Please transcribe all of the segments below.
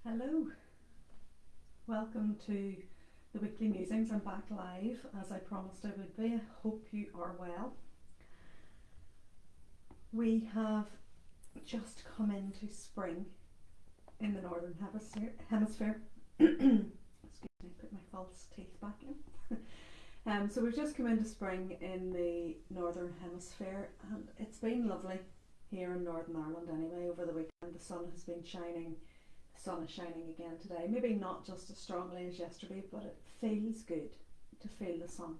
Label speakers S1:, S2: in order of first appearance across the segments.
S1: Hello, welcome to the weekly musings. I'm back live as I promised I would be. I hope you are well. We have just come into spring in the northern hemisphere. Excuse me, put my false teeth back in. So we've just come into spring in the northern hemisphere, and it's been lovely here in Northern Ireland anyway. Over the weekend the sun has been shining. The sun is shining again today, maybe not just as strongly as yesterday, but it feels good to feel the sun.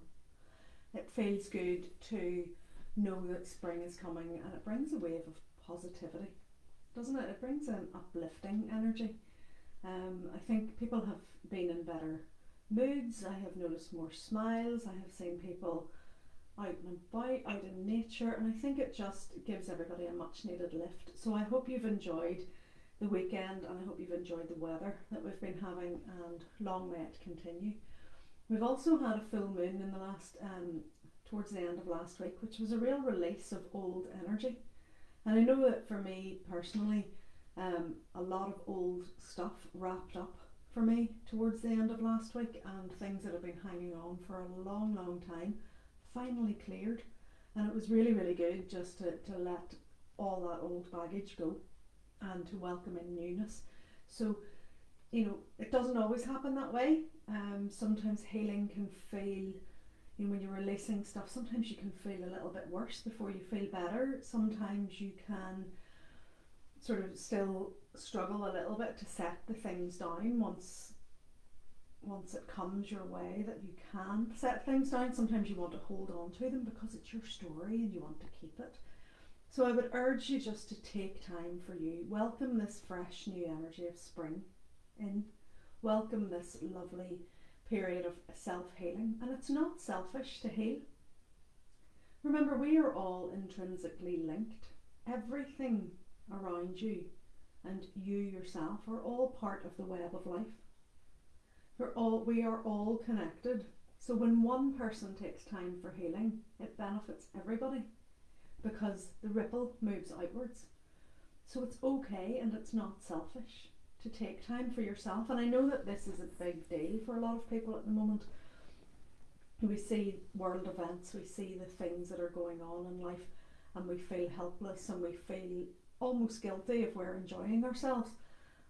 S1: It feels good to know that spring is coming, and it brings a wave of positivity, doesn't it? It brings an uplifting energy. I think people have been in better moods. I have noticed more smiles. I have seen people out and about, out in nature, and I think it just gives everybody a much needed lift. So I hope you've enjoyed the weekend, and I hope you've enjoyed the weather that we've been having, and long may it continue. We've also had a full moon in the last towards the end of last week, which was a real release of old energy. And I know that for me personally, a lot of old stuff wrapped up for me towards the end of last week, and things that have been hanging on for a long time finally cleared. And it was really, really good just to let all that old baggage go and to welcome in newness. So, it doesn't always happen that way. Sometimes healing can feel, when you're releasing stuff, sometimes you can feel a little bit worse before you feel better. Sometimes you can sort of still struggle a little bit to set the things down once it comes your way that you can set things down. Sometimes you want to hold on to them because it's your story and you want to keep it. So I would urge you just to take time for you. Welcome this fresh new energy of spring in. Welcome this lovely period of self-healing. And it's not selfish to heal. Remember, we are all intrinsically linked. Everything around you and you yourself are all part of the web of life. We are all connected. So when one person takes time for healing, it benefits everybody, because the ripple moves outwards. So it's okay, and it's not selfish to take time for yourself. And I know that this is a big deal for a lot of people at the moment. We see world events, we see the things that are going on in life, and we feel helpless and we feel almost guilty if we're enjoying ourselves.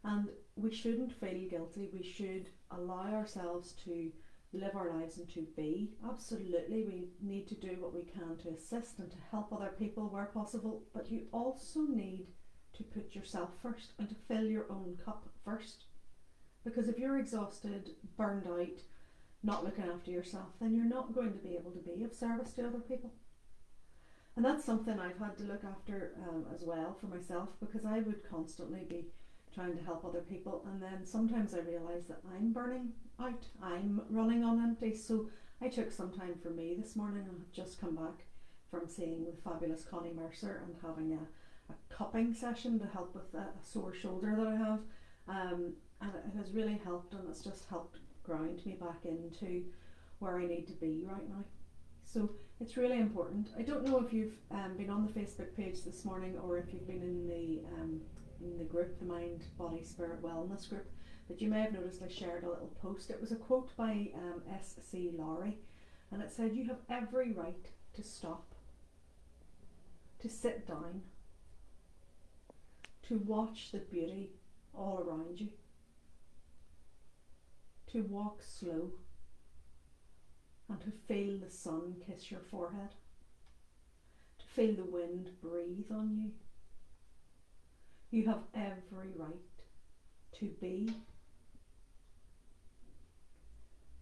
S1: And we shouldn't feel guilty. We should allow ourselves to live our lives and to be. Absolutely, we need to do what we can to assist and to help other people where possible, but you also need to put yourself first and to fill your own cup first. Because if you're exhausted, burned out, not looking after yourself, then you're not going to be able to be of service to other people. And that's something I've had to look after as well for myself, because I would constantly be trying to help other people, and then sometimes I realise that I'm burning out, I'm running on empty. So I took some time for me this morning, and I've just come back from seeing the fabulous Connie Mercer and having a cupping session to help with a sore shoulder that I have, and it has really helped, and it's just helped ground me back into where I need to be right now. So it's really important. I don't know if you've been on the Facebook page this morning, or if you've been in the group, the Mind, Body, Spirit Wellness group, but you may have noticed I shared a little post. It was a quote by S.C. Lowry, and it said, "You have every right to stop, to sit down, to watch the beauty all around you, to walk slow, and to feel the sun kiss your forehead, to feel the wind breathe on you. You have every right to be,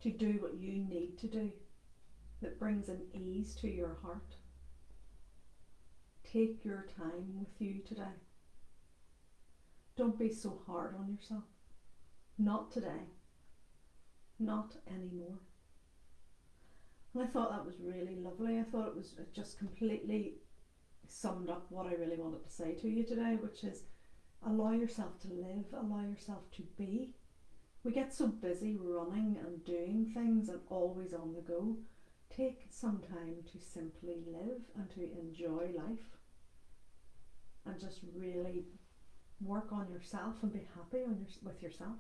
S1: to do what you need to do that brings an ease to your heart. Take your time with you today. Don't be so hard on yourself. Not today. Not anymore." And I thought that was really lovely. I thought it just completely summed up what I really wanted to say to you today, which is allow yourself to live, allow yourself to be. We get so busy running and doing things and always on the go. Take some time to simply live and to enjoy life, and just really work on yourself and be happy with yourself.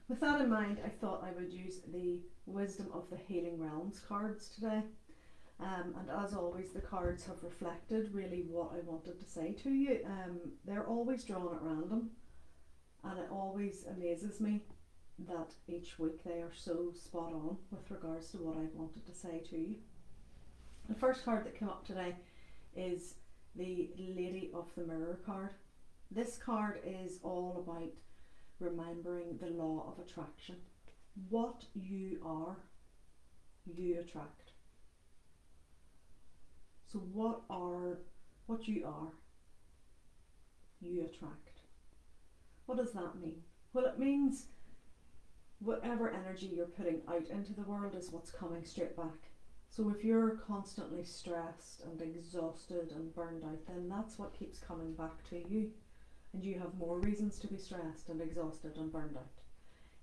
S1: With that in mind, I thought I would use the Wisdom of the Healing Realms cards today. And as always, the cards have reflected really what I wanted to say to you. They're always drawn at random, and it always amazes me that each week they are so spot on with regards to what I've wanted to say to you. The first card that came up today is the Lady of the Mirror card. This card is all about remembering the law of attraction. What you are, you attract. So what you are, you attract. What does that mean? Well, it means whatever energy you're putting out into the world is what's coming straight back. So if you're constantly stressed and exhausted and burned out, then that's what keeps coming back to you. And you have more reasons to be stressed and exhausted and burned out.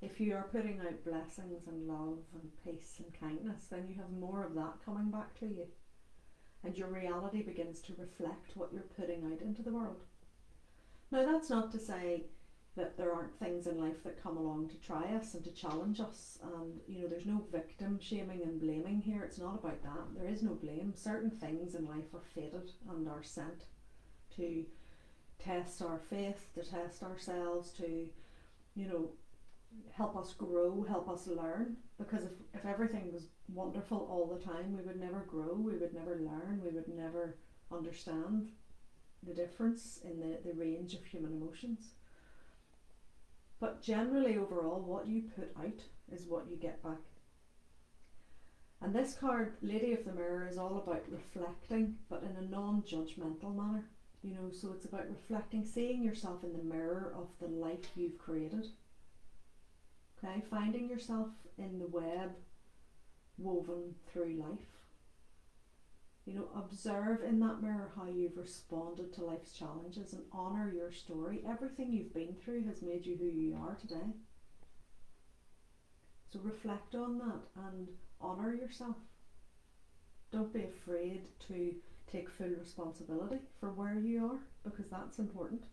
S1: If you are putting out blessings and love and peace and kindness, then you have more of that coming back to you. And your reality begins to reflect what you're putting out into the world. Now, that's not to say that there aren't things in life that come along to try us and to challenge us. And, there's no victim shaming and blaming here. It's not about that. There is no blame. Certain things in life are fated and are sent to test our faith, to test ourselves, to, help us grow, help us learn. Because if everything was wonderful all the time, we would never grow, we would never learn, we would never understand the difference in the range of human emotions. But generally, overall, what you put out is what you get back. And this card, Lady of the Mirror, is all about reflecting, but in a non-judgmental manner. So it's about reflecting, seeing yourself in the mirror of the life you've created. Okay, finding yourself in the web woven through life. Observe in that mirror how you've responded to life's challenges and honour your story. Everything you've been through has made you who you are today. So reflect on that and honour yourself. Don't be afraid to take full responsibility for where you are, because that's important.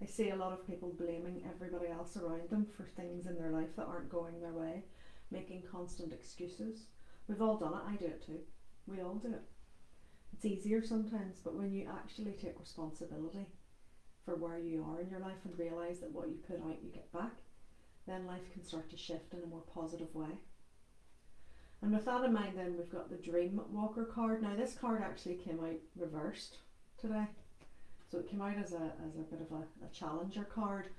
S1: I see a lot of people blaming everybody else around them for things in their life that aren't going their way, making constant excuses. We've all done it. I do it too. We all do it. It's easier sometimes, but when you actually take responsibility for where you are in your life and realise that what you put out you get back, then life can start to shift in a more positive way. And with that in mind, then we've got the Dream Walker card. Now this card actually came out reversed today. So it came out as a bit of a challenger card.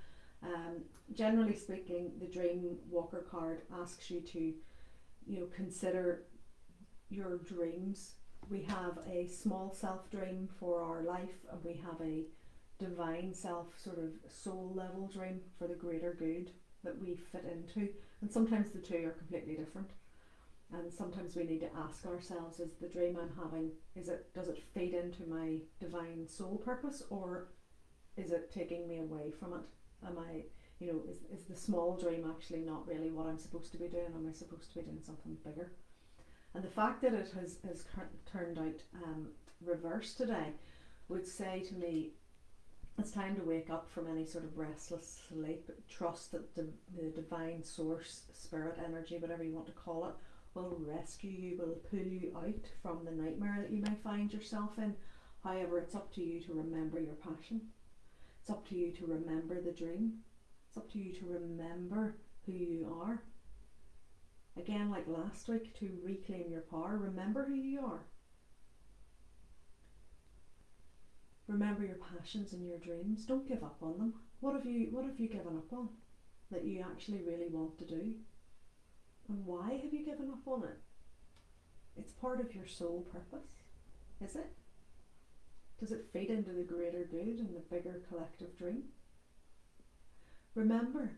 S1: Generally speaking, the Dream Walker card asks you to, consider your dreams. We have a small self dream for our life, and we have a divine self sort of soul level dream for the greater good that we fit into. And sometimes the two are completely different. And sometimes we need to ask ourselves, is the dream I'm having, does it feed into my divine soul purpose, or is it taking me away from it? Am I, is the small dream actually not really what I'm supposed to be doing? Am I supposed to be doing something bigger? And the fact that it has turned out reversed today would say to me, it's time to wake up from any sort of restless sleep. Trust that the divine source, spirit, energy, whatever you want to call it, will rescue you, will pull you out from the nightmare that you may find yourself in. However, it's up to you to remember your passion. It's up to you to remember the dream. It's up to you to remember who you are. Again, like last week, to reclaim your power. Remember who you are. Remember your passions and your dreams. Don't give up on them. What have you given up on that you actually really want to do? And why have you given up on it? It's part of your soul purpose, is it? Does it feed into the greater good and the bigger collective dream? Remember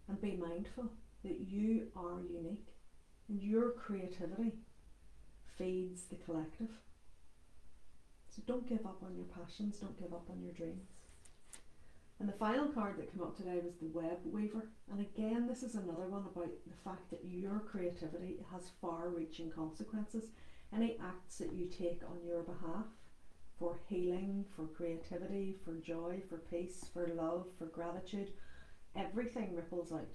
S1: and be mindful that you are unique, and your creativity feeds the collective. So don't give up on your passions, don't give up on your dreams. And the final card that came up today was the Web Weaver. And again, this is another one about the fact that your creativity has far-reaching consequences. Any acts that you take on your behalf for healing, for creativity, for joy, for peace, for love, for gratitude. Everything ripples out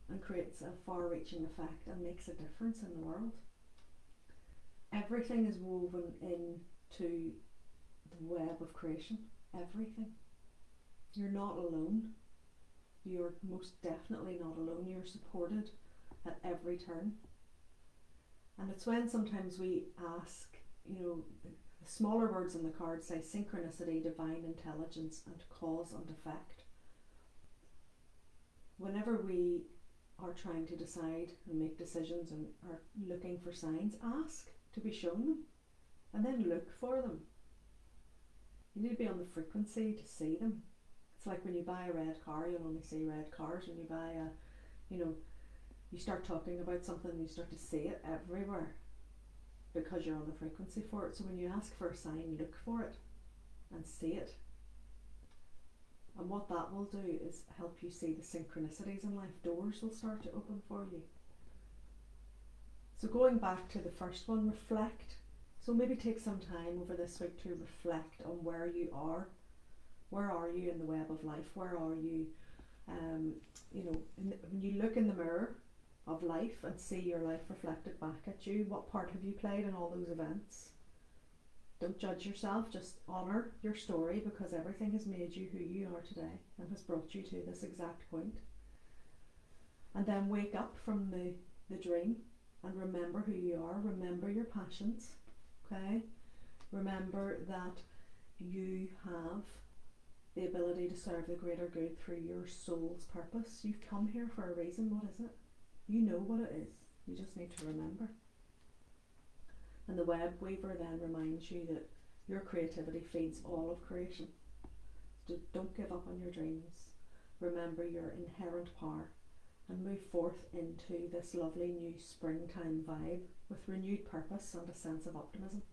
S1: and creates a far-reaching effect and makes a difference in the world. Everything is woven into the web of creation. Everything. You're not alone. You're most definitely not alone. You're supported at every turn. And it's when sometimes we ask, the smaller words on the card say synchronicity, divine intelligence, and cause and effect. Whenever we are trying to decide and make decisions and are looking for signs, ask to be shown them and then look for them. You need to be on the frequency to see them. It's like when you buy a red car, you'll only see red cars. When you buy you start talking about something, you start to see it everywhere because you're on the frequency for it. So when you ask for a sign, look for it and see it. And what that will do is help you see the synchronicities in life. Doors will start to open for you. So going back to the first one, reflect. So maybe take some time over this week to reflect on where you are. Where are you in the web of life? Where are you, when you look in the mirror of life and see your life reflected back at you, what part have you played in all those events? Don't judge yourself, just honour your story, because everything has made you who you are today and has brought you to this exact point. And then wake up from the dream and remember who you are, remember your passions, okay? Remember that you have the ability to serve the greater good through your soul's purpose. You've come here for a reason. What is it? You know what it is. You just need to remember. And the web weaver then reminds you that your creativity feeds all of creation. So don't give up on your dreams. Remember your inherent power and move forth into this lovely new springtime vibe with renewed purpose and a sense of optimism.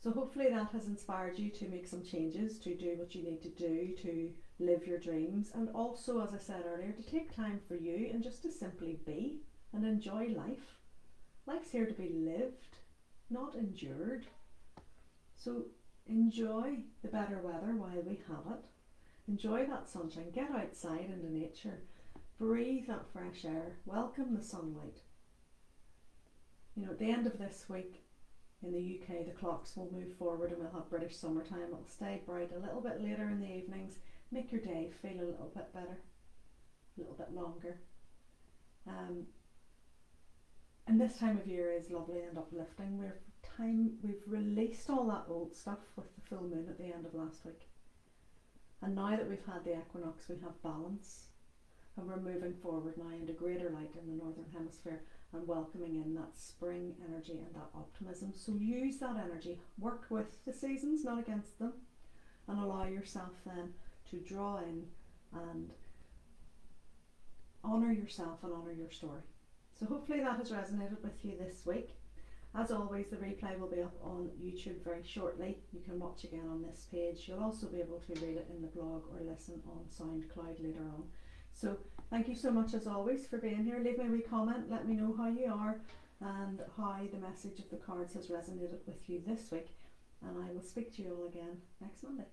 S1: So hopefully that has inspired you to make some changes, to do what you need to do to live your dreams, and also, as I said earlier, to take time for you and just to simply be and enjoy life. Life's here to be lived, not endured. So enjoy the better weather while we have it. Enjoy that sunshine. Get outside into nature. Breathe that fresh air. Welcome the sunlight. At the end of this week in the UK, the clocks will move forward and we'll have British summertime. It'll stay bright a little bit later in the evenings. Make your day feel a little bit better, a little bit longer. And this time of year is lovely and uplifting. We've released all that old stuff with the full moon at the end of last week. And now that we've had the equinox, we have balance. And we're moving forward now into greater light in the northern hemisphere and welcoming in that spring energy and that optimism. So use that energy, work with the seasons, not against them, and allow yourself then to draw in and honour yourself and honour your story. So hopefully that has resonated with you this week. As always, the replay will be up on YouTube very shortly. You can watch again on this page. You'll also be able to read it in the blog or listen on SoundCloud later on. So thank you so much as always for being here. Leave me a wee comment, let me know how you are and how the message of the cards has resonated with you this week. And I will speak to you all again next Monday.